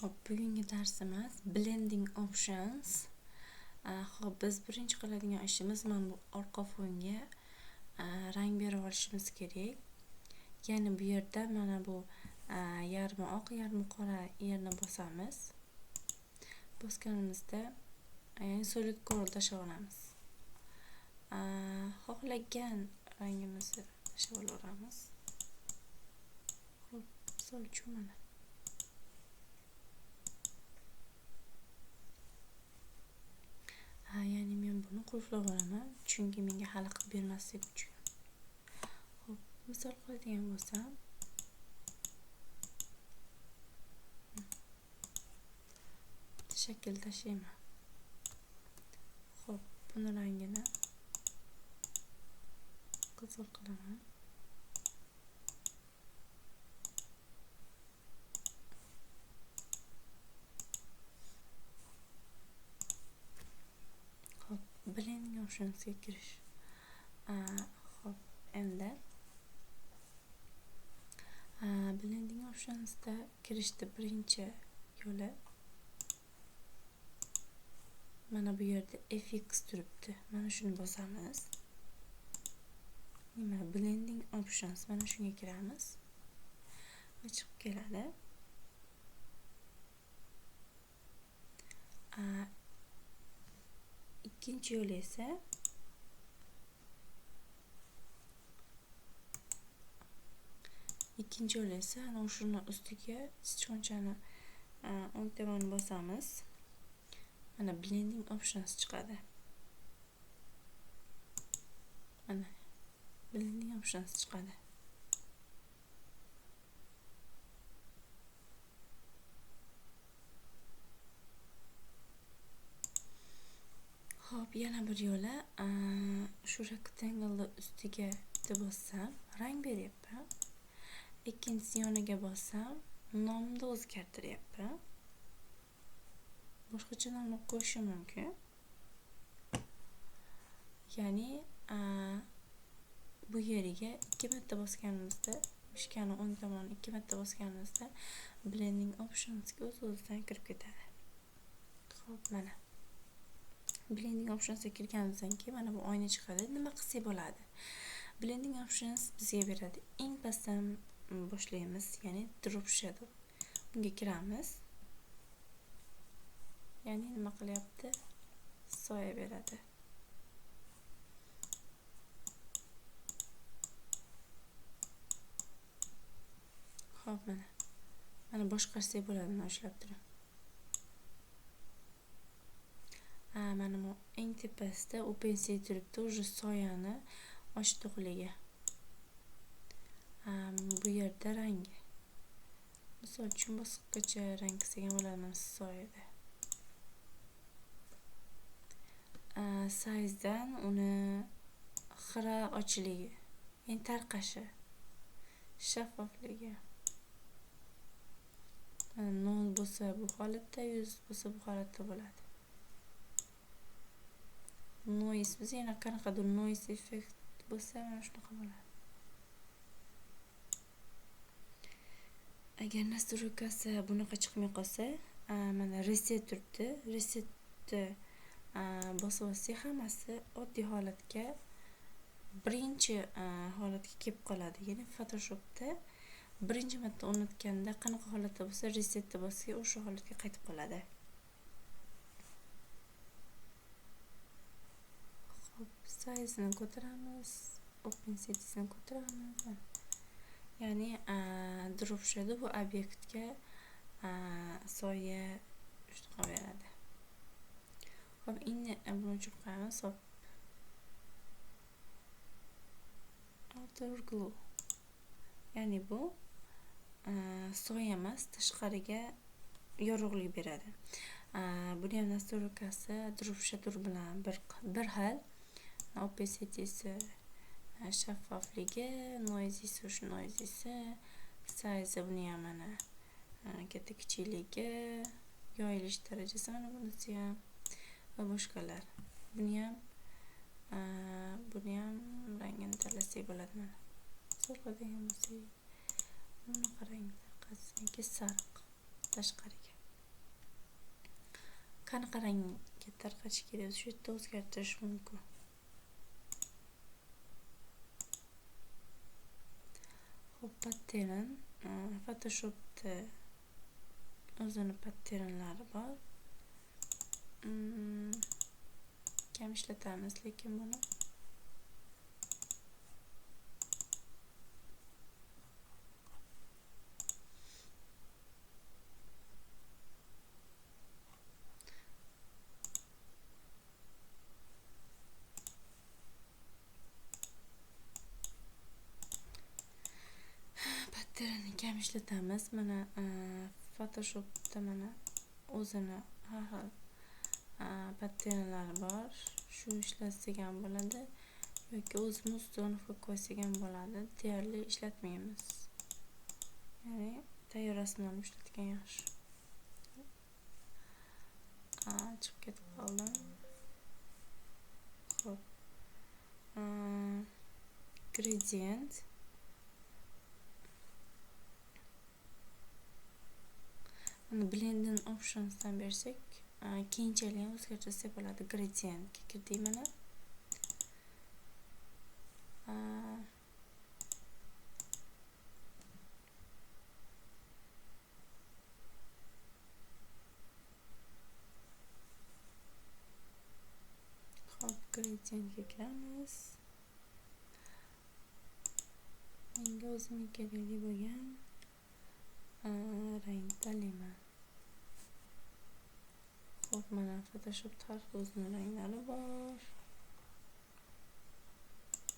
Xo'p, bugungi darsimiz blending options. Xo'p, biz birinchi qiladigan ishimiz mana bu orqa fonga rang berib olishimiz kerak. Ya'ni bu yerda mana bu yarmi oq, yarmi qora yerni bosamiz. Bosganimizda solid color tashlab olamiz. Xohlagan rangimizni tashlab olaveramiz. Xo'p, misol uchun mana ya'ni men buni qulflab olaman, chunki menga hali qilib bermaslik uchun. Xo'p, misol qiladigan bo'lsam, shakl tashlayman. Xo'p, buni rangini qizil qilaman. Blending optionsga kirish. Xo'p, endi blending optionsda kirishda birinchi yo'li mana bu yerda fx turibdi. Mana shuni bosamiz. Nima? Blending options. Mana shunga kiramiz. Va chiqib keladi. Ikkinchi yo'l esa ana o'shuni ustiga sichqonchani o'ng tomonini bosamiz. Mana blending options chiqadi. Mana blending options chiqadi. Xo'p, yana bir yo'li shu rectangle ustiga bossam rang beryapti. Ikkinchisi yoniga bossam nomni o'zgartiryapti. Boshqacha nomni qo'yishim mumkin. Ya'ni bu yeriga 2 marta bosganimizda, mishkani o'ng tomonini 2 marta bosganimizda blending optionsga o'z-o'zidan kirib ketadi. Xo'p, mana blending optionsga kirganimizdan keyin mana bu oyna chiqadi. Nima qilsak bo'ladi? Blending options bizga beradi. Eng pastdan boshlaymiz, ya'ni drop shadow. Bunga kiramiz. Ya'ni nima qilyapti? Soya beradi. Xo'p, mana boshqarsak bo'ladi, mana ushlab turib. Mana bu eng tepasida OpenSea turibdi, o'sha soyani ochiqligi. Bu yerda rangi. Misol uchun boshqacha rang qilsak ham bo'ladi, mana soyada. Sizedan uni xira ochligi, ya'ni tarqashi, shaffofligi. 0 bo'lsa bu holatda, 100 bo'lsa bu holatda bo'ladi. Noise, biz yana qanaqadir noise effekt bo'lsa mana shunaqa bo'ladi. Agar nastroykasi bunaqa chiqmay qolsa, mana reset turibdi. Resetni bosib olsak hammasi oddiy holatga, birinchi holatga kelib qoladi. Ya'ni Photoshopda birinchi marta o'rnatganda qanaqa holatda bo'lsa, resetni bossak o'sha holatga qaytib qoladi. Size'ni ko'taramiz, OpenSea ko'taramiz. Ya'ni drop shadow bu obyektga soya shunaqa beradi. Xo'p, endi buni o'chirib qo'yamiz. Xo'p. Outer glow. Ya'ni bu soya emas, tashqariga yorug'lik beradi. Buni ham nastroykasi drop shadow bilan bir xil. OpenSea shaffofligi, noisisi o'sha noisisi, size buni ham mana katta kichikligi, yoyilish darajasi mana bunisi ham va boshqalar. Buni ham rangini tanlasak bo'ladi. Mana so'radigan bo'lsak, buni qarang, tarqatsanki sariq tashqariga. qanaqa rangga tarqatish kerak, shu yerda o'zgartirish mumkin. Xo'p, pattern, Photoshopda o'zini patternlari bor. Kam ishlatamiz, lekin buni patternni kam ishlatamiz. Mana Photoshopda mana o'zini har xil patternlari bor. Shu ishlatsak ham bo'ladi yoki o'zimiz ustini qo'ysak ham bo'ladi. Deyarli ishlatmaymiz. Ya'ni tayyor rasmlarni ishlatgan yaxshi. Chiqib ketib qoldim. Xo'p. Gradient. Mana blending optionsdan bersak, keyinchalik o'zgartirsak bo'ladi. Gradientga kirdik mana. Xo'p, gradientga kiramiz. Menga o'zim kerakli bo'lgan rang tanlayman. Xo'p, mana Photoshopda har xil o'zining ranglari bor.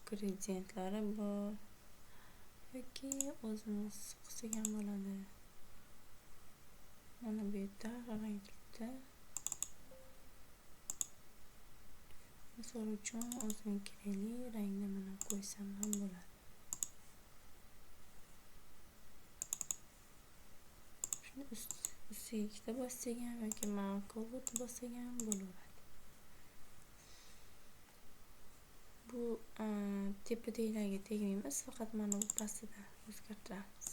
Gradientlari bor. Yoki o'zimiz qilsak ham bo'ladi. Mana bu yerda har rang turibdi. Misol uchun o'zimga kerakli rangni mana qo'ysam ham bo'ladi. Shuni ustiga ikkita bossak ham yoki markovat bossak ham bo'laveradi. Bu tepadagilarga tegmaymiz, faqat mana bu pastida o'zgartiramiz.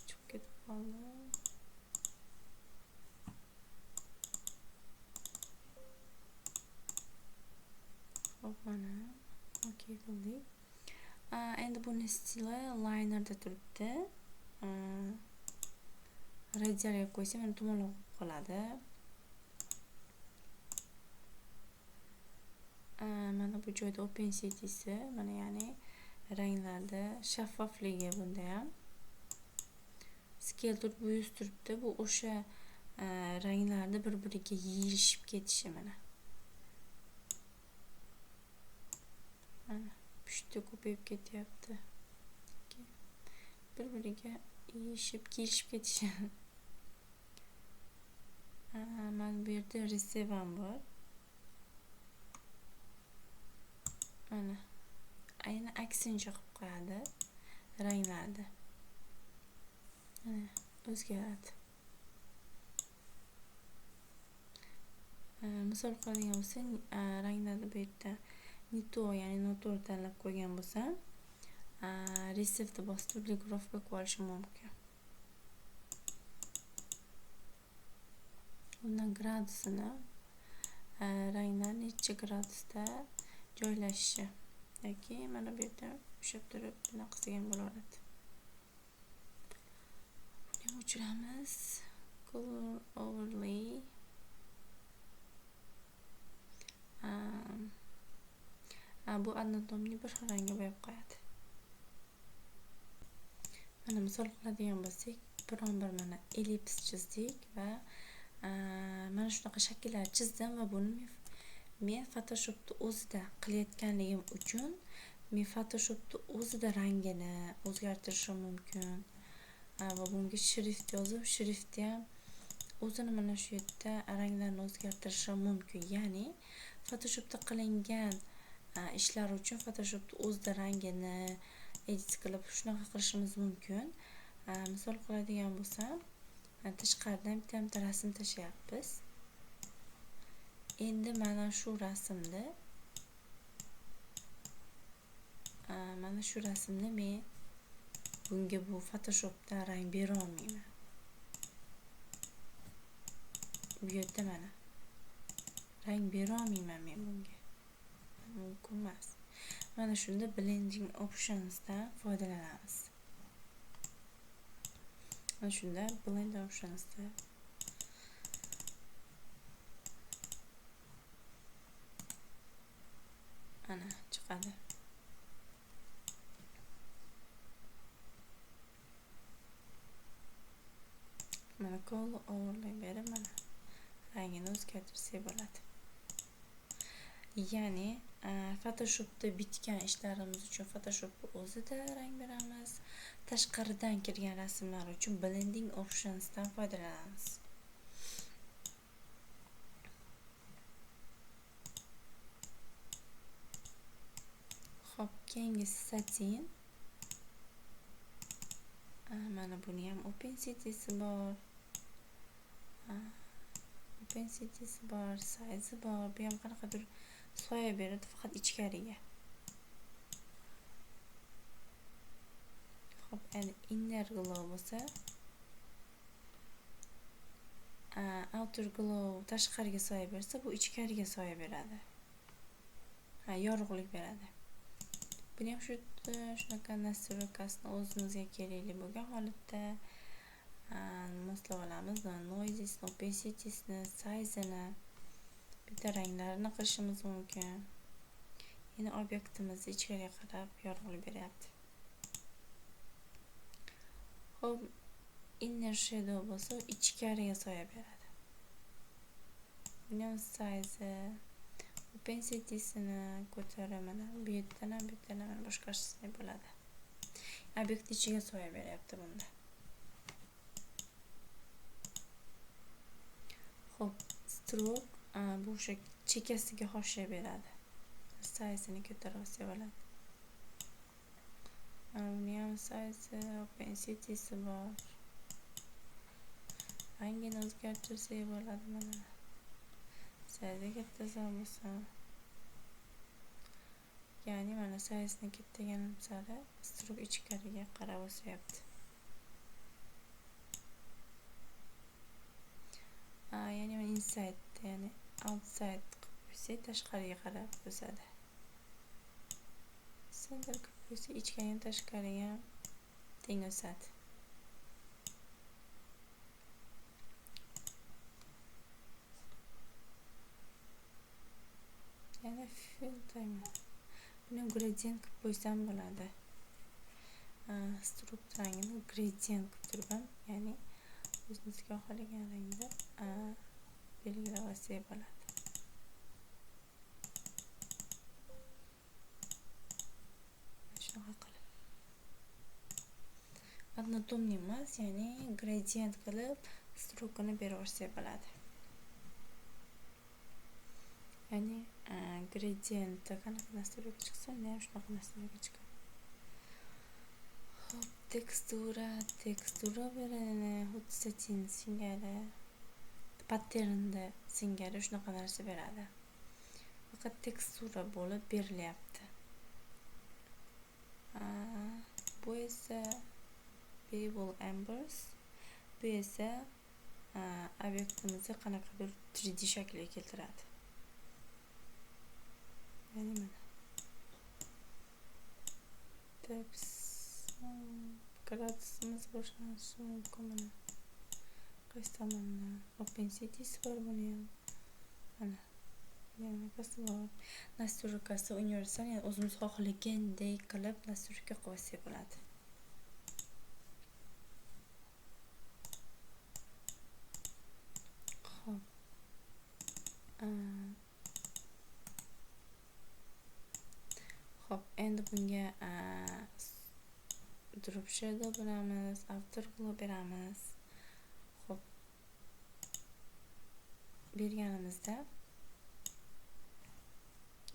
Chiqib ketib qoldi. Xo'p, mana okey qildik. Endi buni stili linerda turibdi. Radialga qo'ysam mana to'maloq bo'lib qoladi. Mana bu joyda opacity, mana ya'ni ranglarda shaffofligi bunda ham. Scale turib, bu yuz turibdi. Bu o'sha ranglarda bir-biriga yeyishib ketishi mana. Mana pushti ko'payib ketyapti. Bir-biriga yeyishib, kelishib ketishi. Mana bu yerda receive ham bor. Mana ayni aksincha qilib qo'yadi ranglarda. Mana o'zgaradi. Misol qiladigan bo'lsa, ranglarda bu yerda Nito, ya'ni noto'g'ri tanlab qo'ygan bo'lsam, Receive'ni bosib turli guruhga qo'yib olishim mumkin. Bundan gradusini, ranglar necha gradusda joylashishi yoki mana bu yerda ushlab turib bunaqa qilsak ham bo'laveradi. Buni o'chiramiz. Color overlay. Bu anatomni bir xil rangga bo'yab qo'yadi. Mana misol qiladigan bo'lsak, biron-bir mana ellips chizdik va mana shunaqa shakllar chizdim va buni men Photoshopda o'zida qilayotganligim uchun men Photoshopda o'zida rangini o'zgartirishim mumkin. Va bunga shrift yozib, shriftni ham o'zini mana shu yerda ranglarni o'zgartirishim mumkin. Ya'ni Photoshopda qilingan ishlar uchun Photoshopda o'zida rangini edit qilib shunaqa qilishimiz mumkin. Misol qiladigan bo'lsam, tashqaridan bitta rasm tashlayapmiz. Endi mana shu rasmni men bunga bu Photoshopda rang bera olmayman. Bu yerda mana rang bera olmayman men bunga. Mumkin emas. Mana shunda blending optionsdan foydalanamiz. Mana shunda blend optionsda ana chiqadi. Mana color overlay berib mana rangini o'zgartirsak bo'ladi. Ya'ni Photoshopda bitgan ishlarimiz uchun Photoshopga o'zida rang beramiz. Tashqaridan kirgan rasmlar uchun blending optionsdan foydalanamiz. Xo'p, keyingisi satin. Mana buni ham opacity bor. Opacity bor, size bor. Bu ham qanaqadir soya beradi faqat ichkariga. Xo'p, endi inner glow bo'lsa, outer glow tashqariga soya bersa, bu ichkariga soya beradi. Yorug'lik beradi. Buni ham shunaqa nastroykasini o'zimizga kerakli bo'lgan holatda moslab olamiz. Noisesini, opacity'sini, size'ini, bitta ranglarini qilishimiz mumkin. Endi obyektimiz ichkariga qarab yorug'lik beryapti. Xo'p, inner shadow bo'lsa, ichkariga soya beradi. Buni ham size, opacity'sini ko'tarib mana bu yerdan ham boshqarsak bo'ladi. Obyekt ichiga soya beryapti bunda. Xo'p, stroke bu o'sha chekkasiga hoshiya beradi. Size'ini ko'tarib olsak bo'ladi. Buni ham size, opacity'si bor. Rangini o'zgartirsak bo'ladi mana. Size'ga katta bo'lsa, ya'ni mana size'ni kattaganim sari stroke ichkariga qarab o'syapti. Ya'ni mana inside, ya'ni outside qilib qo'ysak tashqariga qarab o'sadi. Center qilib qo'ysak ichkariga tashqariga teng o'sadi. Yana fill time. Buni gradient qilib qo'ysam bo'ladi. Stroke rangini gradient qilib turibman, ya'ni o'zimizga xohlagan rangda belgilab olsak bo'ladi. Shunaqa qilib. Однотонный emas, ya'ni gradient qilib stroke'ini beraversak bo'ladi. Ya'ni gradient qanaqa nastroyga chiqsa, unda ham shunaqa nastroyga chiqadi. Hop, tekstura beradi, xuddi satin singari, patternda singari shunaqa narsa beradi. Faqat tekstura bo'lib berilyapti. Bu esa bevel embers, bu esa obyektimizni qanaqadir 3D shaklga keltiradi. Ya'ni mana text gradusimiz boshlanishi mumkin mana. Qaysi tomondan opacity'si bor buni ham. Mana. Bunaqasi bor. Nastroykasi universal, ya'ni o'zimiz xohlagandek qilib nastroyka qo'ysak bo'ladi. Xo'p. Xo'p, endi bunga drop shadow beramiz, after glow beramiz. Xo'p. Berganimizda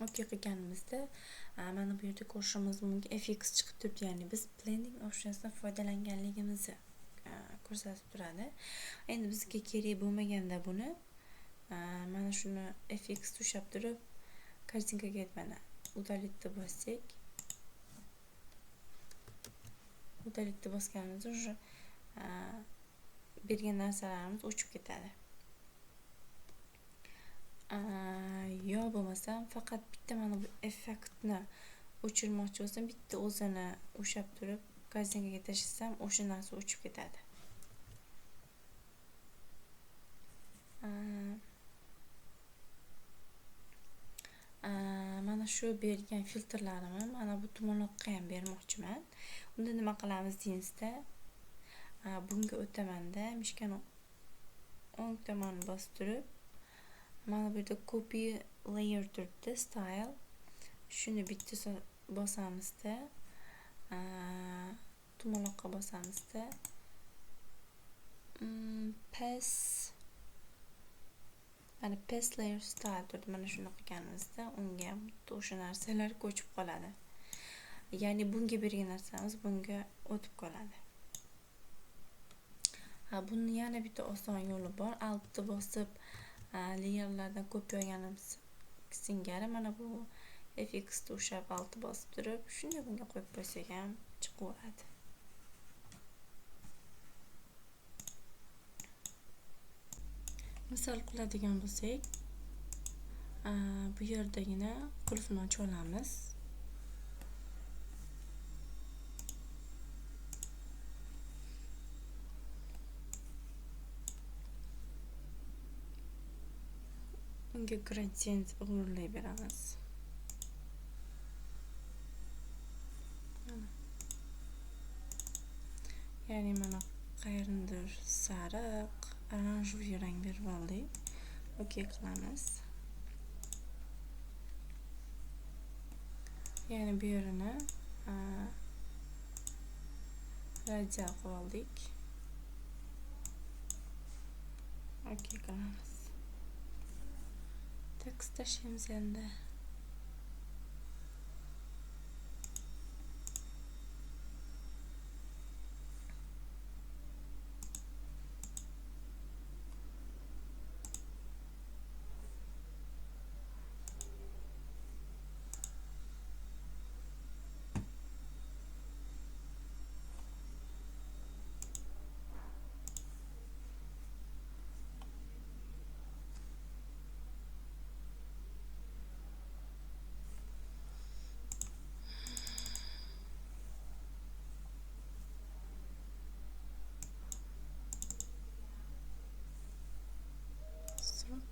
OK qilganimizda mana bu yerda ko'rishimiz mumkin FX chiqib turibdi, ya'ni biz blending optionsdan foydalanganligimizni ko'rsatib turadi. Endi bizga kerak bo'lmaganda buni mana shuni FX tushab turib kartinkaga mana udalitni bossak, soddalikni bosganimizda уже bergan narsalarimiz o'chib ketadi. Yo bo'lmasam faqat bitta mana bu effektni o'chirmoqchi bo'lsam, bitta o'zini o'shab turib korzinkaga tashlasam, o'sha narsa o'chib ketadi. Mana shu bergan filtrlarimni mana bu tumonroqqa ham bermoqchiman. Unda nima qilamiz deysizda, bunga o'tamanda mishkani o'ng tomonini bosib turib, mana bu yerda copy layer turibdi, style. Shuni bitta bosamizda, tumonroqqa bosamizda, paste layer style turibdi. Mana shuni qilganimizda unga o'sha narsalar ko'chib qoladi. Ya'ni bunga bergan narsamiz bunga o'tib qoladi. Buni yana bitta oson yo'li bor. Altni bosib layerlardan kopya olganimiz singari mana bu fx ni ushlab altni bosib turib, shunday bunga qo'yib qo'ysak ham chiqaveradi. Misol qiladigan bo'lsak, bu yerdagina qulfni ochib olamiz. Unga gradient o'g'irlay beramiz. Ya'ni mana qayerdir sariq, oranjoviy rang berib oldik. Okey qilamiz. Ya'ni bu yerini radial qilib oldik. Okey qilamiz. Tekst tashlaymiz endi.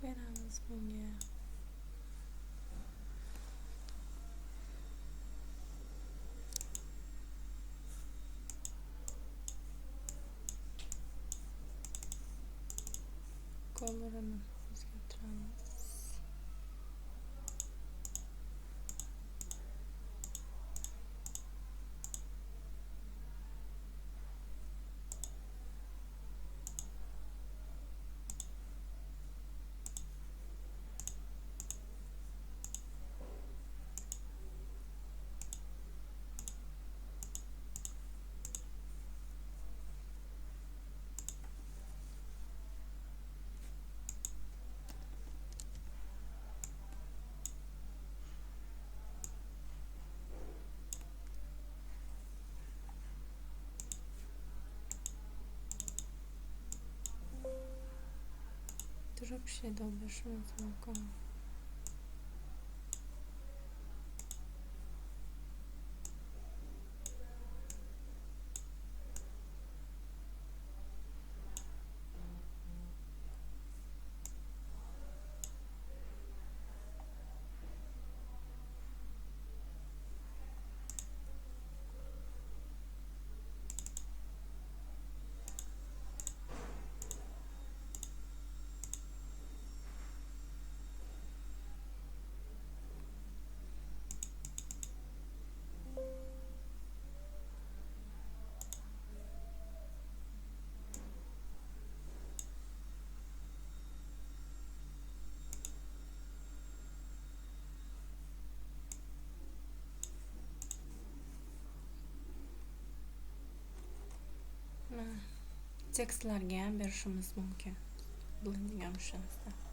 Beramiz bunga. Kolorini o'zgartiramiz. Drop shadow berishimiz mumkin. Tekstlarga ham berishimiz mumkin. Blending optionsda.